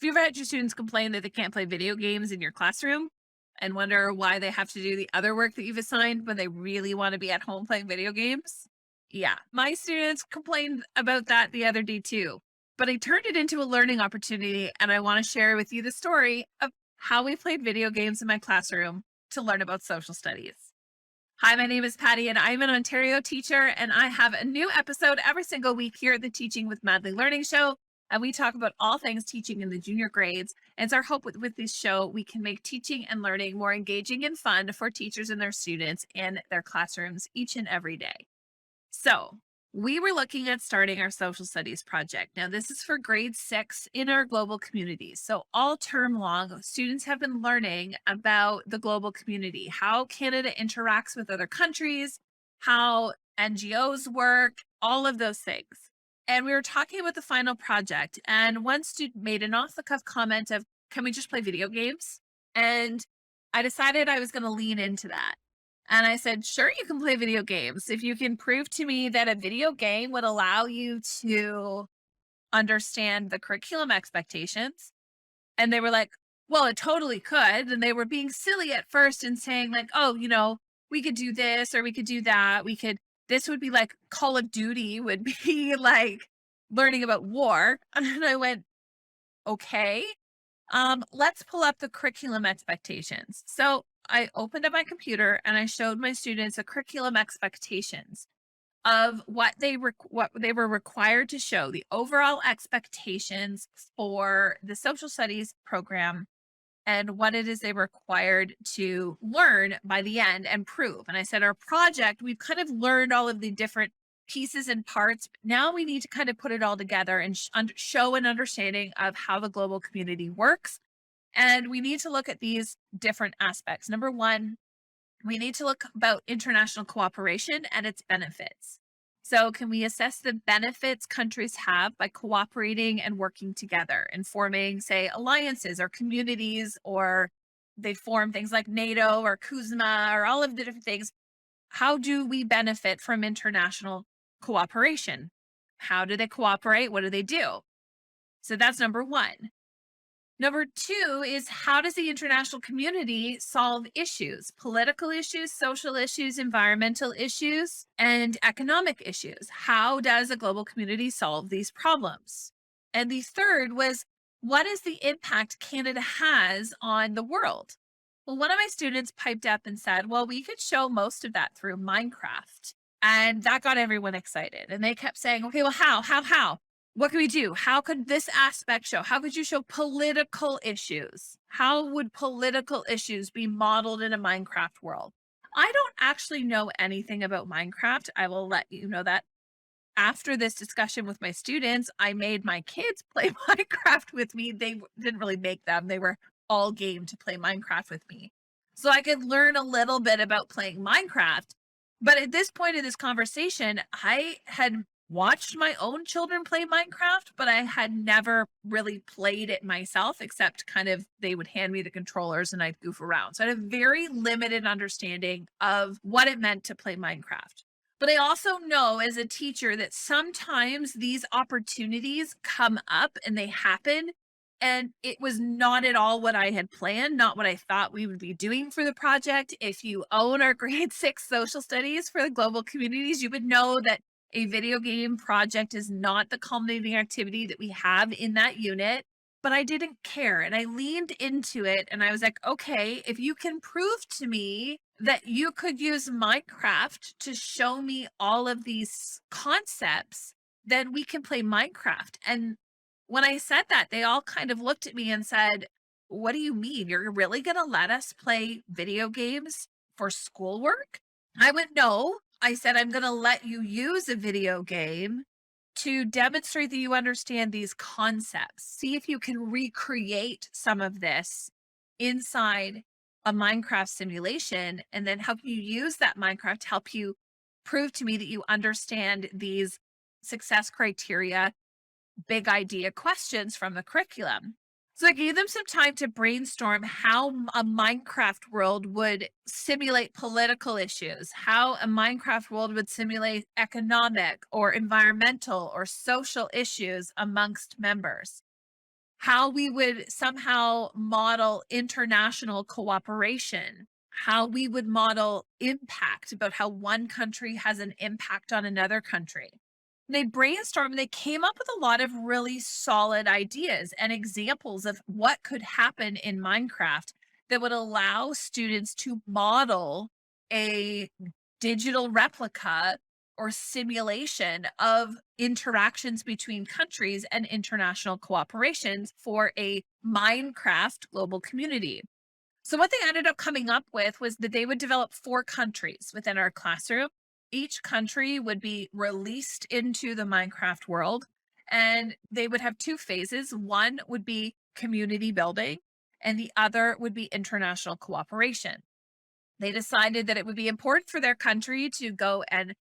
Have you ever had your students complain that they can't play video games in your classroom and wonder why they have to do the other work that you've assigned when they really want to be at home playing video games? Yeah, my students complained about that the other day too, but I turned it into a learning opportunity and I want to share with you the story of how we played video games in my classroom to learn about social studies. Hi, my name is Patty, and I'm an Ontario teacher, and I have a new episode every single week here at the Teaching with Madly Learning Show. And we talk about all things teaching in the junior grades. And it's our hope with this show, we can make teaching and learning more engaging and fun for teachers and their students in their classrooms each and every day. So, we were looking at starting our social studies project. Now, this is for grade 6 in our global communities. So, all term long, students have been learning about the global community, how Canada interacts with other countries, how NGOs work, all of those things. And we were talking about the final project, and one student made an off the cuff comment of, "Can we just play video games?" And I decided I was going to lean into that. And I said, sure, you can play video games. If you can prove to me that a video game would allow you to understand the curriculum expectations. And they were like, well, it totally could. And they were being silly at first and saying, like, oh, we could do this or we could do that. This would be like Call of Duty would be like learning about war. And I went, okay. Let's pull up the curriculum expectations. So I opened up my computer and I showed my students the curriculum expectations of what they were required to show, the overall expectations for the social studies program and what it is they were required to learn by the end and prove. And I said, our project, we've kind of learned all of the different pieces and parts. Now we need to kind of put it all together and show an understanding of how the global community works. And we need to look at these different aspects. Number one, we need to look about international cooperation and its benefits. So, can we assess the benefits countries have by cooperating and working together and forming, say, alliances or communities, or they form things like NATO or Kuzma or all of the different things? How do we benefit from international cooperation? How do they cooperate? What do they do? So, that's number one. Number two is, how does the international community solve issues, political issues, social issues, environmental issues, and economic issues? How does a global community solve these problems? And the third was, what is the impact Canada has on the world? Well, one of my students piped up and said, well, we could show most of that through Minecraft. And that got everyone excited. And they kept saying, okay, well, how? What can we do? How could this aspect show? How could you show political issues? How would political issues be modeled in a Minecraft world? I don't actually know anything about Minecraft. I will let you know that after this discussion with my students, I made my kids play Minecraft with me. They didn't really make them, they were all game to play Minecraft with me. So I could learn a little bit about playing Minecraft. But at this point in this conversation, I had watched my own children play Minecraft, but I had never really played it myself, except kind of they would hand me the controllers and I'd goof around. So I had a very limited understanding of what it meant to play Minecraft. But I also know as a teacher that sometimes these opportunities come up and they happen. And it was not at all what I had planned, not what I thought we would be doing for the project. If you own our grade 6 social studies for the global communities, you would know that a video game project is not the culminating activity that we have in that unit. But I didn't care and I leaned into it and I was like, okay, if you can prove to me that you could use Minecraft to show me all of these concepts, then we can play Minecraft. And when I said that, they all kind of looked at me and said, what do you mean? You're really going to let us play video games for schoolwork? I went, no. I said, I'm going to let you use a video game to demonstrate that you understand these concepts. See if you can recreate some of this inside a Minecraft simulation, and then help you use that Minecraft to help you prove to me that you understand these success criteria, big idea questions from the curriculum. So I gave them some time to brainstorm how a Minecraft world would simulate political issues, how a Minecraft world would simulate economic or environmental or social issues amongst members, how we would somehow model international cooperation, how we would model impact about how one country has an impact on another country. They brainstormed, they came up with a lot of really solid ideas and examples of what could happen in Minecraft that would allow students to model a digital replica or simulation of interactions between countries and international cooperations for a Minecraft global community. So, what they ended up coming up with was that they would develop four countries within our classroom. Each country would be released into the Minecraft world, and they would have two phases. One would be community building, and the other would be international cooperation. They decided that it would be important for their country to go and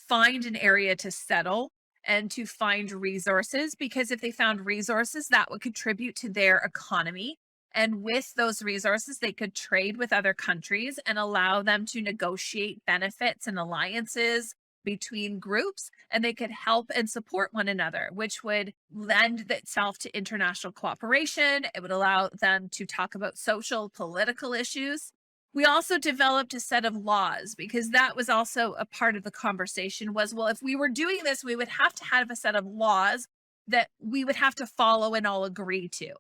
find an area to settle and to find resources, because if they found resources, that would contribute to their economy. And with those resources, they could trade with other countries and allow them to negotiate benefits and alliances between groups, and they could help and support one another, which would lend itself to international cooperation. It would allow them to talk about social, political issues. We also developed a set of laws, because that was also a part of the conversation was, well, if we were doing this, we would have to have a set of laws that we would have to follow and all agree to,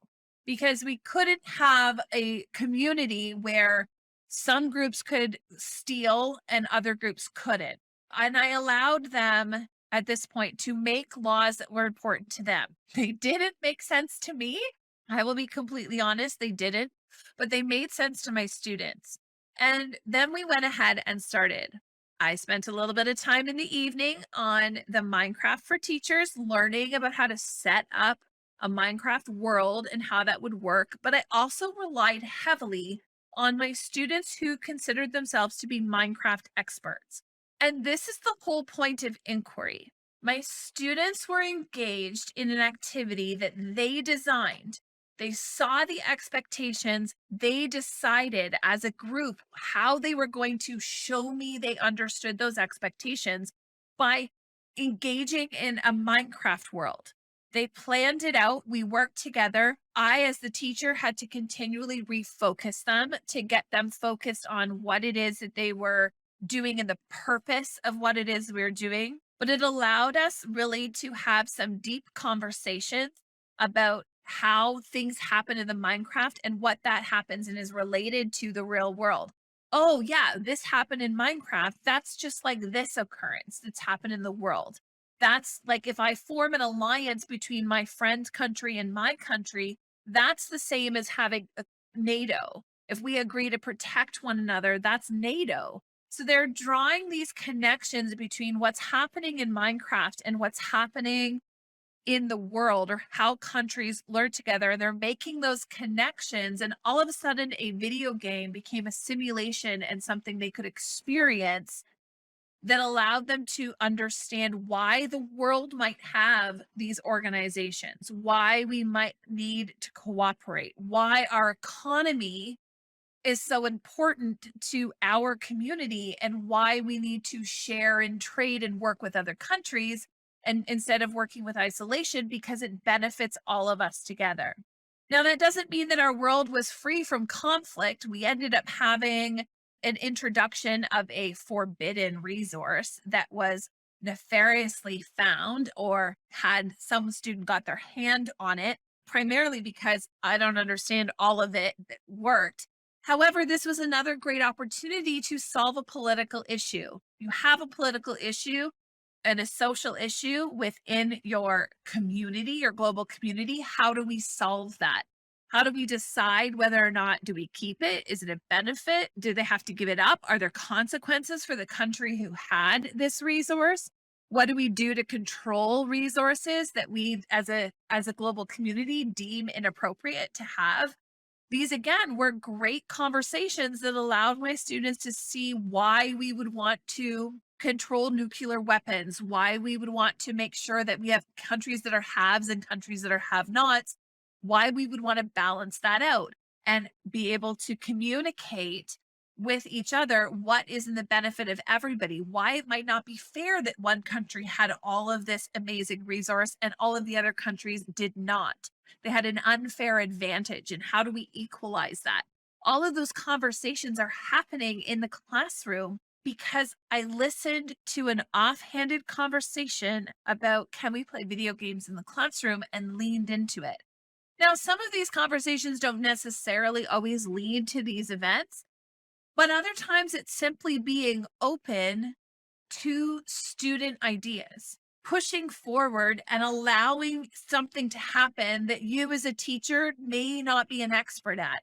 because we couldn't have a community where some groups could steal and other groups couldn't. And I allowed them at this point to make laws that were important to them. They didn't make sense to me. I will be completely honest, they didn't, but they made sense to my students. And then we went ahead and started. I spent a little bit of time in the evening on the Minecraft for Teachers, learning about how to set up a Minecraft world and how that would work. But I also relied heavily on my students who considered themselves to be Minecraft experts. And this is the whole point of inquiry. My students were engaged in an activity that they designed. They saw the expectations. They decided as a group how they were going to show me they understood those expectations by engaging in a Minecraft world. They planned it out. We worked together. I, as the teacher, had to continually refocus them to get them focused on what it is that they were doing and the purpose of what it is we were doing. But it allowed us really to have some deep conversations about how things happen in the Minecraft and what that happens and is related to the real world. Oh, yeah, this happened in Minecraft. That's just like this occurrence that's happened in the world. That's like if I form an alliance between my friend's country and my country, that's the same as having a NATO. If we agree to protect one another, that's NATO. So they're drawing these connections between what's happening in Minecraft and what's happening in the world, or how countries learn together. They're making those connections, and all of a sudden, a video game became a simulation and something they could experience that allowed them to understand why the world might have these organizations, why we might need to cooperate, why our economy is so important to our community, and why we need to share and trade and work with other countries, and instead of working with isolation, because it benefits all of us together. Now, that doesn't mean that our world was free from conflict. We ended up having an introduction of a forbidden resource that was nefariously found, or had some student got their hand on it, primarily because I don't understand all of it that worked. However, this was another great opportunity to solve a political issue. You have a political issue and a social issue within your community, your global community. How do we solve that? How do we decide whether or not do we keep it? Is it a benefit? Do they have to give it up? Are there consequences for the country who had this resource? What do we do to control resources that we as a global community deem inappropriate to have? These again were great conversations that allowed my students to see why we would want to control nuclear weapons, why we would want to make sure that we have countries that are haves and countries that are have nots, why we would want to balance that out and be able to communicate with each other what is in the benefit of everybody, why it might not be fair that one country had all of this amazing resource and all of the other countries did not. They had an unfair advantage, and how do we equalize that? All of those conversations are happening in the classroom because I listened to an offhanded conversation about can we play video games in the classroom and leaned into it. Now, some of these conversations don't necessarily always lead to these events, but other times it's simply being open to student ideas, pushing forward and allowing something to happen that you as a teacher may not be an expert at.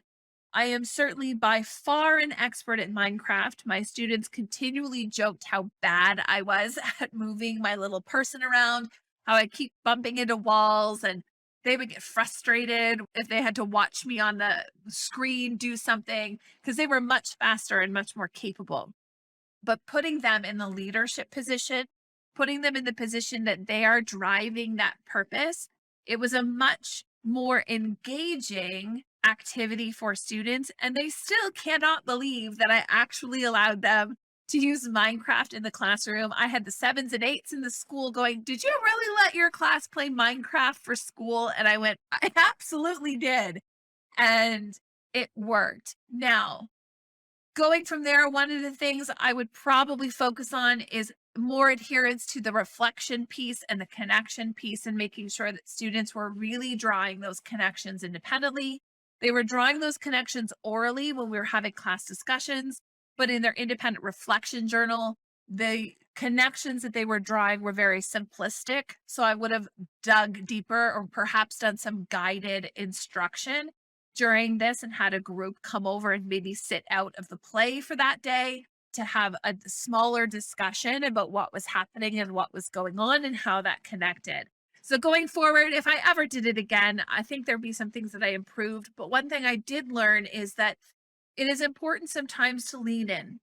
I am certainly by far an expert at Minecraft. My students continually joked how bad I was at moving my little person around, how I keep bumping into walls, and they would get frustrated if they had to watch me on the screen do something because they were much faster and much more capable. But putting them in the leadership position, putting them in the position that they are driving that purpose, it was a much more engaging activity for students. And they still cannot believe that I actually allowed them to use Minecraft in the classroom. I had the 7s and 8s in the school going, "Did you really let your class play Minecraft for school?" And I went, "I absolutely did." And it worked. Now, going from there, one of the things I would probably focus on is more adherence to the reflection piece and the connection piece, and making sure that students were really drawing those connections independently. They were drawing those connections orally when we were having class discussions, but in their independent reflection journal, the connections that they were drawing were very simplistic. So I would have dug deeper or perhaps done some guided instruction during this and had a group come over and maybe sit out of the play for that day to have a smaller discussion about what was happening and what was going on and how that connected. So going forward, if I ever did it again, I think there'd be some things that I improved. But one thing I did learn is that it is important sometimes to lean in.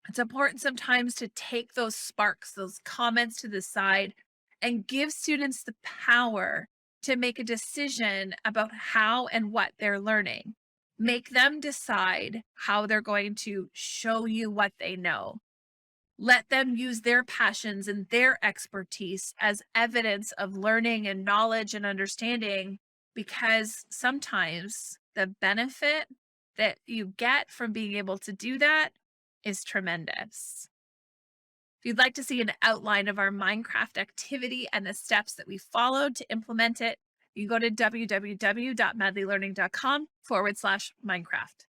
It's important sometimes to take those sparks, those comments to the side, and give students the power to make a decision about how and what they're learning. Make them decide how they're going to show you what they know. Let them use their passions and their expertise as evidence of learning and knowledge and understanding, because sometimes the benefit that you get from being able to do that is tremendous. If you'd like to see an outline of our Minecraft activity and the steps that we followed to implement it, you can go to www.madlylearning.com/Minecraft.